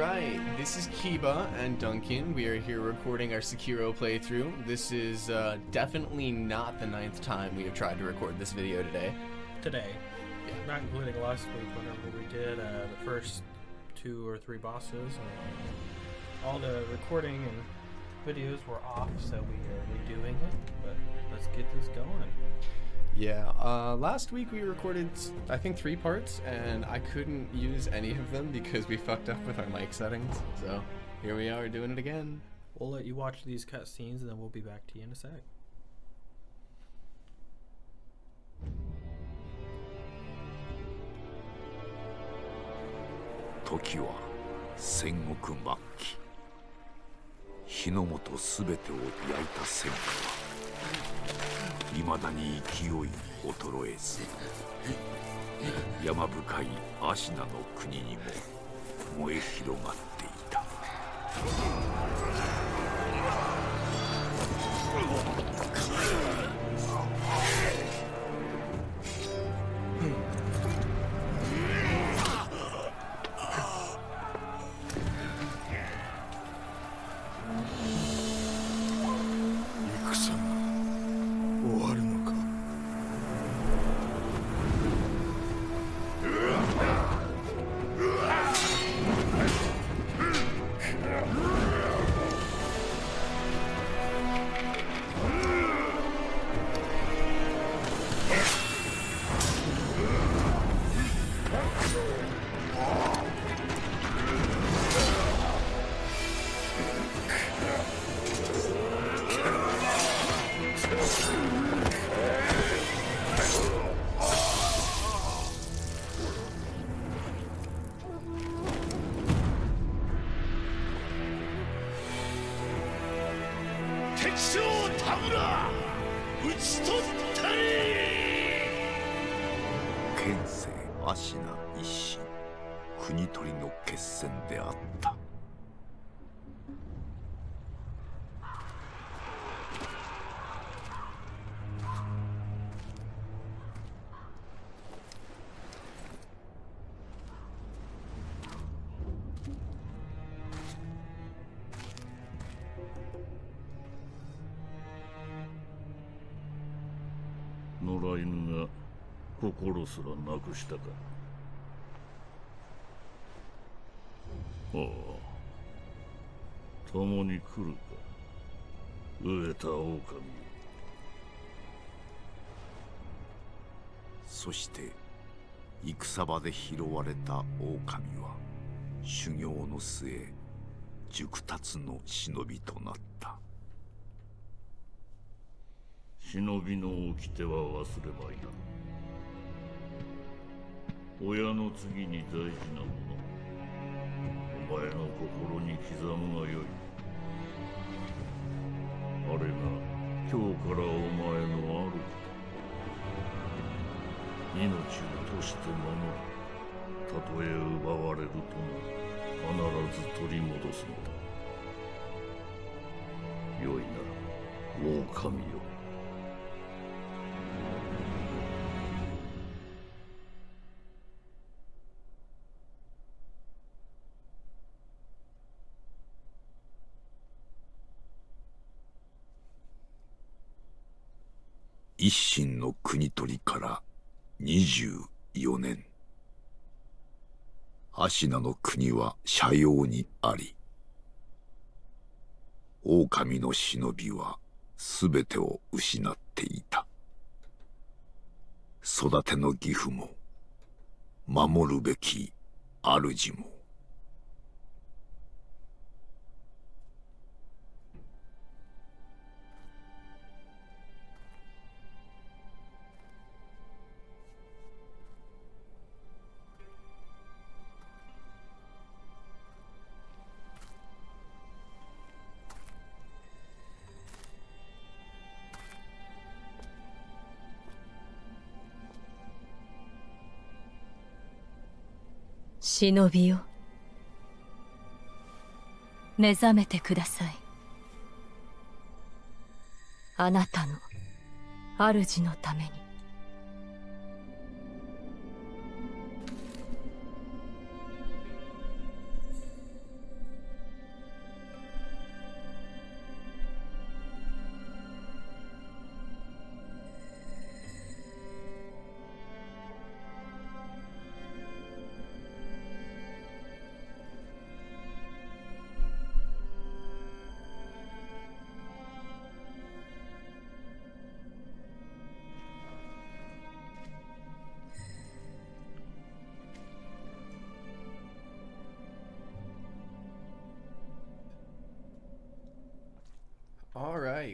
Alright, this is Kiba and Duncan. We are here recording our Sekiro playthrough. This is definitely not the 9th time we have tried to record this video today. Yeah. Not including last week whenever we did the first 2 or 3 bosses. And all the recording and videos were off, so we are redoing it. But let's get this going. Yeah, last week we recorded, I think, 3 parts, and I couldn't use any of them because we fucked up with our mic settings. So here we are doing it again. We'll let you watch these cutscenes, and then we'll be back to you in a sec. 時は戦国末期。日の本すべてを焼いた戦火は未だに勢い衰えず、山深いアシナの国にも燃え広がっていた。県政アシナ一心、国取りの決戦であった。野良犬が心すらなくしたか。ああ、共に来るか、飢えた狼よ。そして戦場で拾われた狼は修行の末熟達の忍びとなった。忍びの掟は忘れまいな。親の次に大事なもの、お前の心に刻むがよい。あれが今日からお前の主だ。命を賭して守る。たとえ奪われるとも必ず取り戻すのだ。よいな、狼よ。一心の国取りから24年。アシナの国は斜陽にあり、狼の忍びはすべてを失っていた。育ての義父も守るべき主も。忍びよ、目覚めてください。あなたの主のために。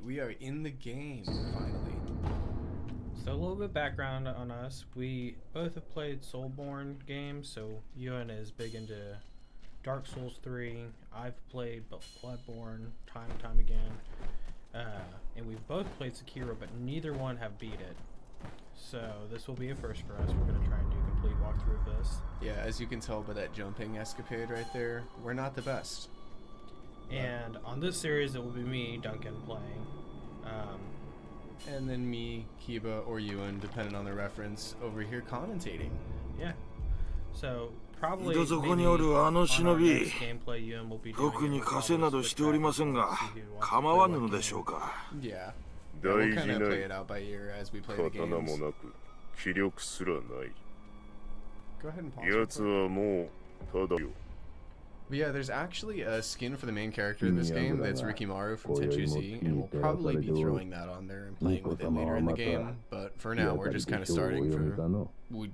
we are in the game finally. So a little bit of background on us. We both have played Soulborn games, so Ewan is big into Dark Souls 3. I've played Bloodborne time and time again. And we've both played Sekiro, but neither one have beat it. So this will be a first for us. We're going to try and do a complete walkthrough of this. Yeah, as you can tell by that jumping escapade right there, we're not the best. And on this series, it will be me, Duncan, playing. And then me, Kiba, or Ewan, depending on the reference, over here commentating. Yeah. So probably 井戸底におるあの忍び、特に稼などしておりませんが、構わぬのでしょうか。Yeah. 大 We'll 事 kind な of play い it out by ear as we play the 刀も games. なく気力すらない Go ahead and pause. real 奴 quick. はもうただよ But yeah, there's actually a skin for the main character in this game that's Rikimaru from Tenchu and we'll probably be throwing that on there and playing with it later in the game. But for now, we're just kind of starting for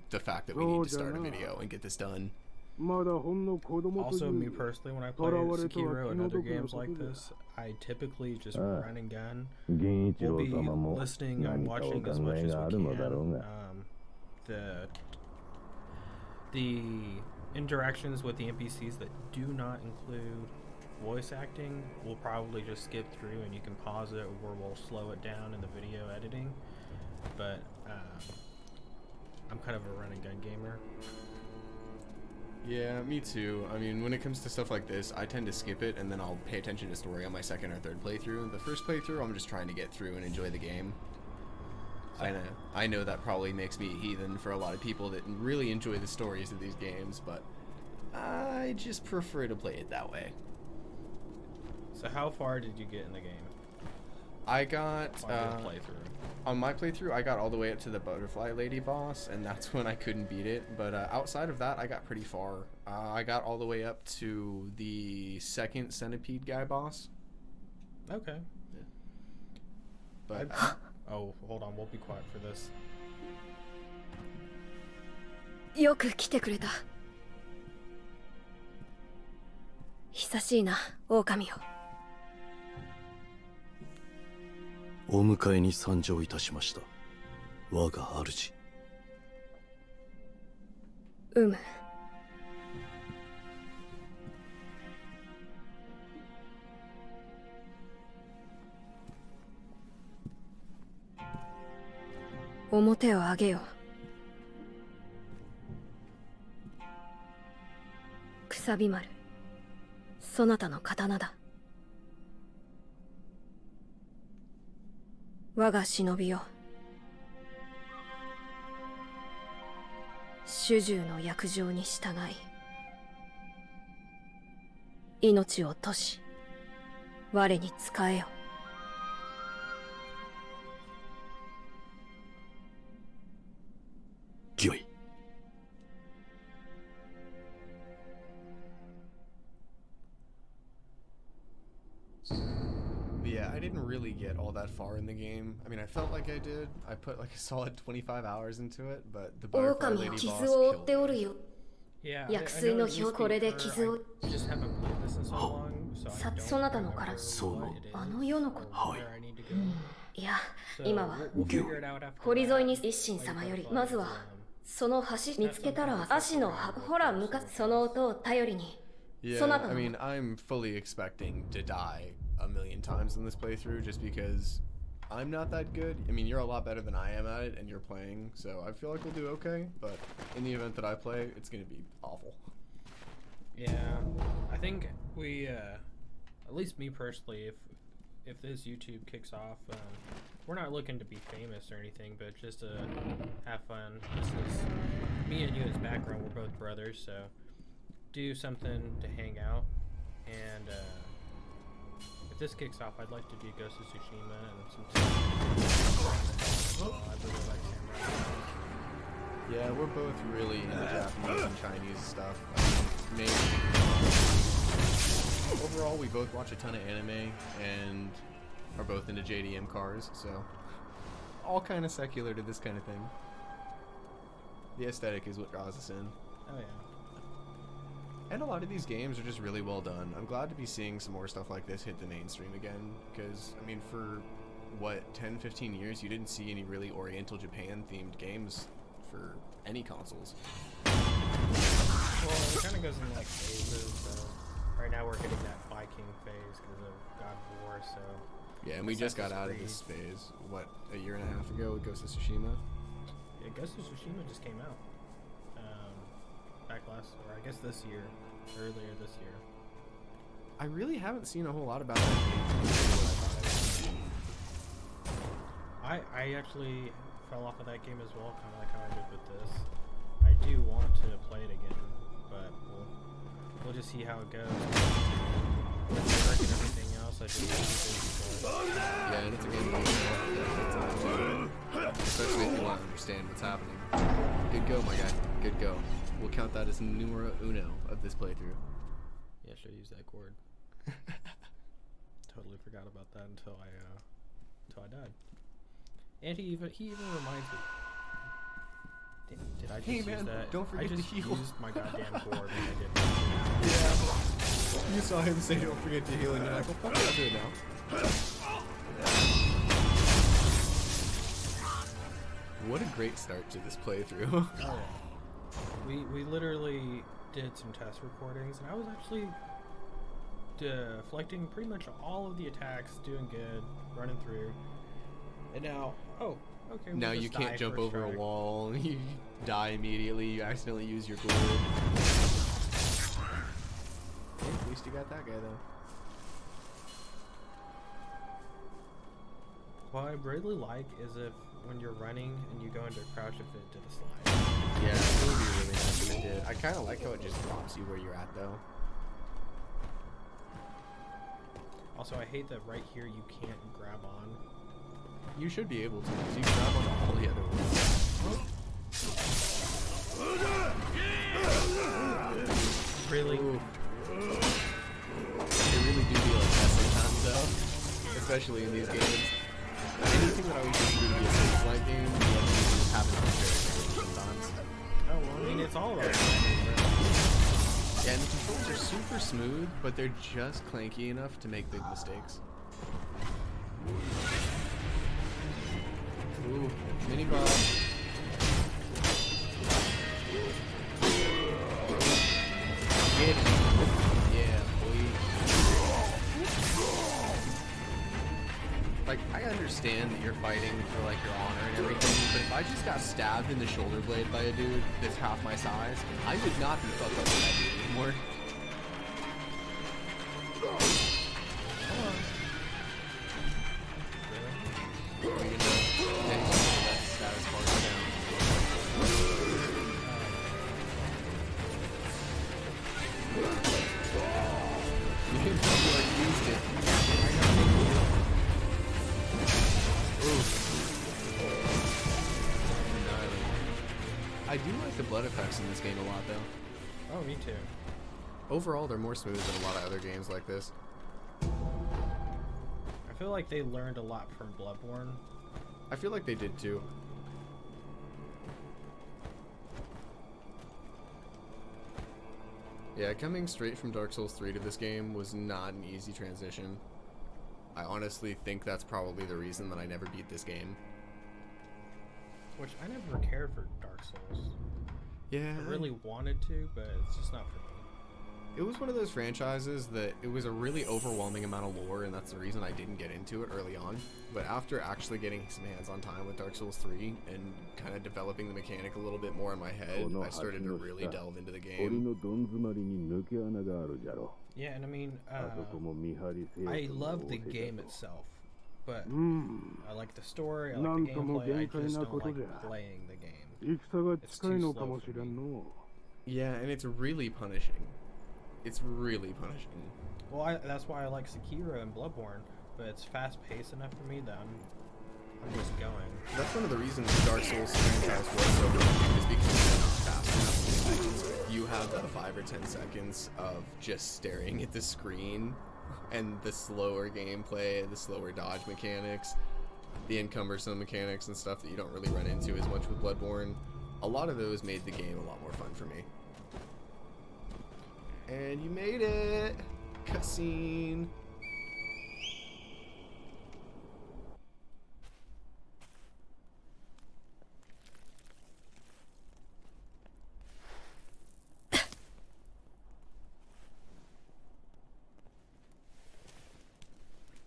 the fact that we need to start a video and get this done. Also, me personally, when I play Sekiro and other games like this, I typily just run and gun. We'll be listening and watching as much as we can. The interactions with the NPCs that do not include voice acting, we'll probably just skip through and you can pause it or we'll slow it down in the video editing. But I'm kind of a run and gun gamer. Yeah, me too. I mean, when it comes to stuff like this, I tend to skip it and then I'll pay attention to story on my second or third playthrough. The first playthrough, I'm just trying to get through and enjoy the game. I know that probably makes me a heathen for a lot of people that really enjoy the stories of these games, but I just prefer to play it that way. So how far did you get in the game? I got On your playthrough? on my playthrough, I got all the way up to the butterfly lady boss, and that's when I couldn't beat it. But outside of that, I got pretty far. I got all the way up to the second centipede guy boss. Okay. Yeah. But Oh, hold on, we'll be quiet for this. よく来てくれた。久しいな、狼よ。お迎えに参上いたしました。我が主。表を上げよ。くさび丸、そなたの刀だ。我が忍びよ。主従の約定に従い、命を落とし、我に仕えよ。御意。yeah, I didn't really get all that far in the game. I mean, I felt like I did. I put like a solid 25 hours into it, but the butterfly 狼 lady は boss 傷を負って killed お me. るよ。 Yeah, 薬水の日をこれで傷を。 I just haven't played this in so long, so I さ don't そなたのから remember what it is あの世のこと。 or where I need to go. いや、 So 今は we'll figure it out after 堀沿いに that. 一心様より、 Like まずはその橋見つけたら足のほら向かその音を頼りに。 Yeah, そなた I の mean, I'm fully expecting to die a million times in this playthrough just because I'm not that good. I mean, you're a lot better than I am at it, and you're playing, so I feel like we'll do okay, but in the event that I play, it's going to be awful. Yeah, I think we, at least me personally, if this YouTube kicks off, we're not looking to be famous or anything, but just to have fun. This is me and you as background. We're both brothers, so do something to hang out. And if this kicks off, I'd like to do Ghost of Tsushima and some. I really like samurai. Yeah, we're both really into Japanese and Chinese stuff. Maybe. Overall, we both watch a ton of anime and are both into JDM cars, so all kind of secular to this kind of thing. The aesthetic is what draws us in. Oh yeah. And a lot of these games are just really well done. I'm glad to be seeing some more stuff like this hit the mainstream again, because, I mean, for what, 10, 15 years, you didn't see any really Oriental Japan themed games for any consoles. Well, it kind of goes in like phases. So right now we're hitting that Viking phase because of God of War. So Yeah, and we just got out of this phase, what, a year and a half ago with Ghost of Tsushima? Yeah, Ghost of Tsushima just came out. Back last, or I guess this year, earlier this year. I really haven't seen a whole lot about that game. I actually fell off of that game as well, kind of like how I did with this. I do want to play it again, but we'll just see how it goes. With work and everything else, I just Yeah, and it's a game that you have especially if you want to understand what's happening. Good go, my guy. Good go. We'll count that as numero uno of this playthrough. Yeah, should use that chord. Totally forgot about that until I died. And he even reminds me. Did I just Hey, use man, that? don't forget I just to heal. used my goddamn chord when I did. Yeah. You saw him say don't forget to heal and you're like, well fuck it, I'll do it now. What a great start to this playthrough. Oh, yeah. We literally did some test recordings, and I was actually deflecting pretty much all of the attacks, doing good, running through. And now, oh, okay. Now we'll you just can't die jump first over try. a wall, you die immediately, you accidentally use your gourd. Hey, at least you got that guy though. What I really like is if when you're running and you go into crouch, if it did a slide. Yeah, it would be really nice if it did. I kind of like how it just drops you where you're at though. Also, I hate that right here you can't grab on. You should be able to, because you can grab onto all the other ones. Really? Ooh. They really do be like that sometimes though, especially in these games. Anything that I always consider to be a Souls-like game, the enemies just have an unfair advantage sometimes. Oh, well, I mean, it's all about Yeah, and the controls are super smooth, but they're just clanky enough to make big mistakes. Ooh, mini boss. Get it. Yeah, boy. Like, I understand that you're fighting for, like, your honor and everything, but if I just got stabbed in the shoulder blade by a dude that's half my size, I would not be fucked up with that dude anymore. I do like the blood effects in this game a lot, though. Oh, me too. Overall, they're more smooth than a lot of other games like this. I feel like they learned a lot from Bloodborne. I feel like they did too. Yeah, coming straight from Dark Souls 3 to this game was not an easy transition. I honestly think that's probably the reason that I never beat this game. Which I never cared for Dark Souls. Yeah. I really wanted to, but it's just not for me. It was one of those franchises that it was a really overwhelming amount of lore, and that's the reason I didn't get into it early on. But after actually getting some hands-on time with Dark Souls 3 and kind of developing the mechanic a little bit more in my head, I started to really delve into the game. Yeah, and I mean, I love the game itself, but I like the story, I like the gameplay, I just don't like playing the game. It's too slow for me. Yeah, and it's really punishing. It's really punishing. Well, that's why I like Sekiro and Bloodborne, but it's fast-paced enough for me that I'm just going. That's one of the reasons the Dark Souls franchise was so good, is because it's not fast enough. You have that 5 or 10 seconds of just staring at the screen, and the slower gameplay, the slower dodge mechanics, the encumbersome mechanics and stuff that you don't really run into as much with Bloodborne. A lot of those made the game a lot more fun for me. And you made it! Cutscene!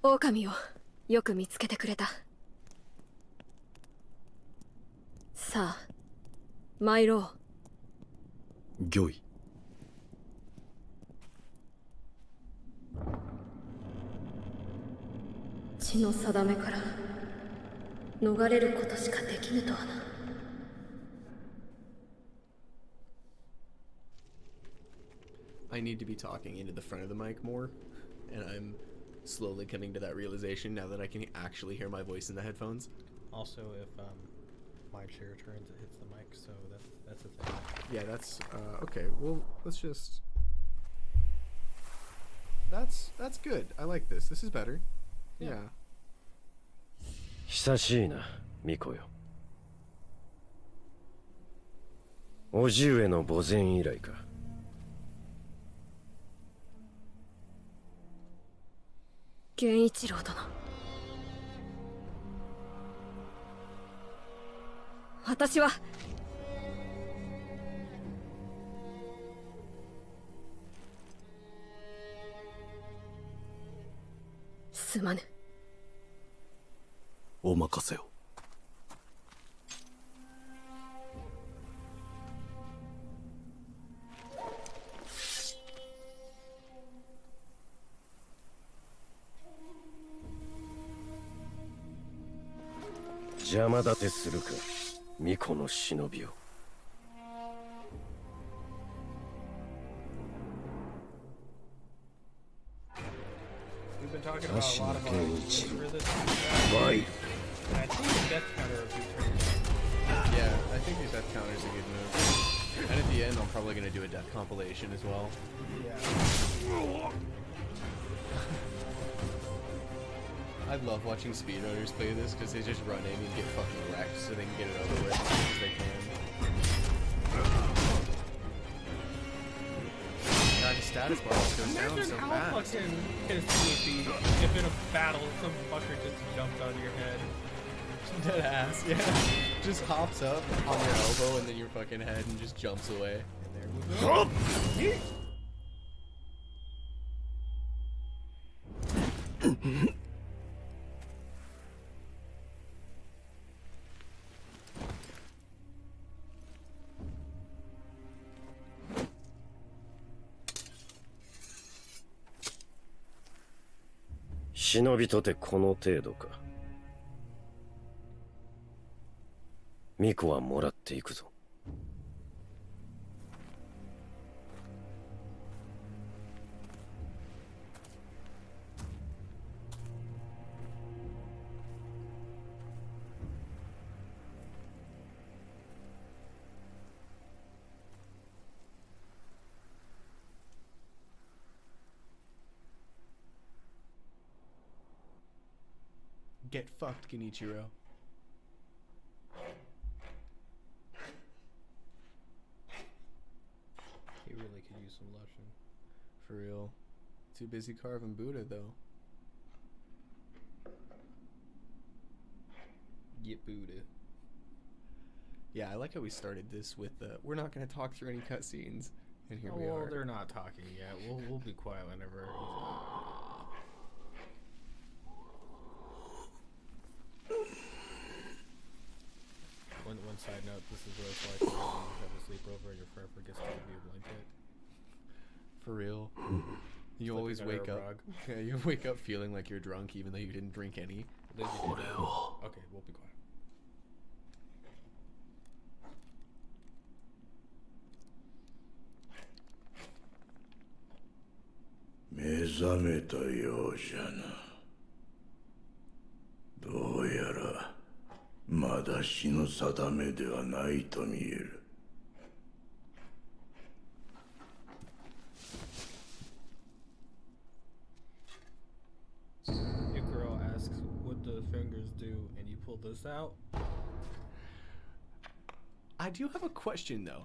狼をよく見つけてくれた。さあ参ろう。御意。血の定めから逃れることしかできぬとはな。I need to be talking into the front of the mic more, and I'm slowly coming to that realization now that I can actually hear my voice in the headphones. Also, if my chair turns, it hits the mic, so that's a thing. Yeah, that's okay. Well, let's just. That's good. I like this. This is better. Yeah. 久しいな、ミコよ。叔父上の墓前以来か。源一郎殿、私はすまぬ。お任せを。邪魔立てするか、巫女の忍びを。We've been talking about a lot of our Ashina for this. Bye. And I think the death counter would be pretty. Yeah, I think the death counter is a good move. And at the end, I'm probably gonna do a death compilation as well. Yeah. I love watching speedrunners play this because they just run in and get fucking wrecked so they can get it over with as soon as they can. God, his status bar just goes down Imagine so how fast. fucking pissed you would be if in a battle some fucker just jumped on your head. Dead ass, yeah. Just hops up on your elbow and then your fucking head and just jumps away. And there we go. "忍びとてこの程度か。巫女はもらっていくぞ。Get fucked, Genichiro. He really could use some lotion. For real. Too busy carving Buddha, though. Get Buddha. Yeah, I like how we started this with we're not going to talk through any cutscenes. And here we Well, are. they're not talking yet. We'll be quiet whenever. One side note, this is what it's like when you have a sleepover and your friend forgets to give you a blanket. For real. You Flipping always under a wake up. rug. Yeah, you wake up feeling like you're drunk even though you didn't drink any. Liz, you did it. Okay, we'll be quiet. 目覚めたようじゃな。どうやらまだ死の定めではないと見える。Your girl asks what the fingers do, and you pull this out. I do have a question though.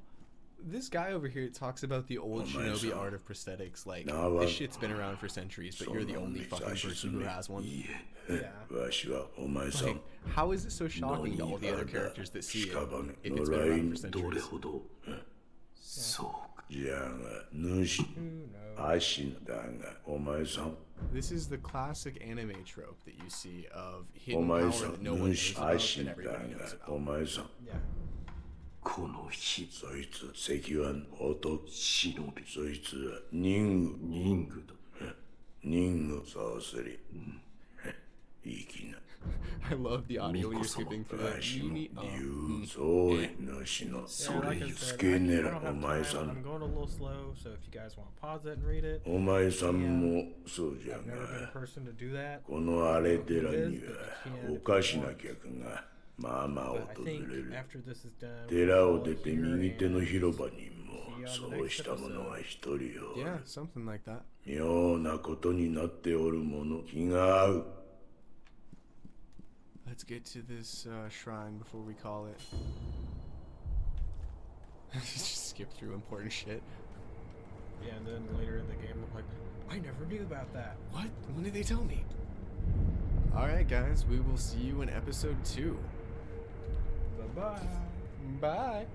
This guy over here talks about the old shinobi art of prosthetics. Like, this shit's been around for centuries, but you're the only fucking person who has one. Yeah. Like, how is it so shocking to all the other characters that see it if it's been around for centuries? じゃが主 Who knows? 足だがお前さん This is the classic anime trope that you see of お hidden 前 power さ that ん no one 主 knows 愛 about 心 that だ everybody knows がお about. 前さん Yeah. この日そいつ関湾男忍びそいつは人人具だ人をそうすりいい気な I love the audio when you're Miko-sama. skipping through that. わしも Mimi- 竜総理の死の Yeah, そ like れ I つ said, け I ね don't ら have お前さ time. I'm ん going a little slow, so if you guys want to pause it and read it, お前さんもそうじゃ I've never been a が person to do that. この荒れ寺にはおかしな客がまあまあ But I 訪 think れる after this is done, 寺を we'll 出 call it て here 右手の and 広場にも see you on the そう next した者が一人よ Yeah, something like that. 妙なことになっておる者気が合う Let's get to this shrine before we call it. Just skip through important shit. yeah, and then later in the game, I'm like, I never knew about that. What? When did they tell me? Alright, guys, we will see you in episode 2. Bye bye. Bye.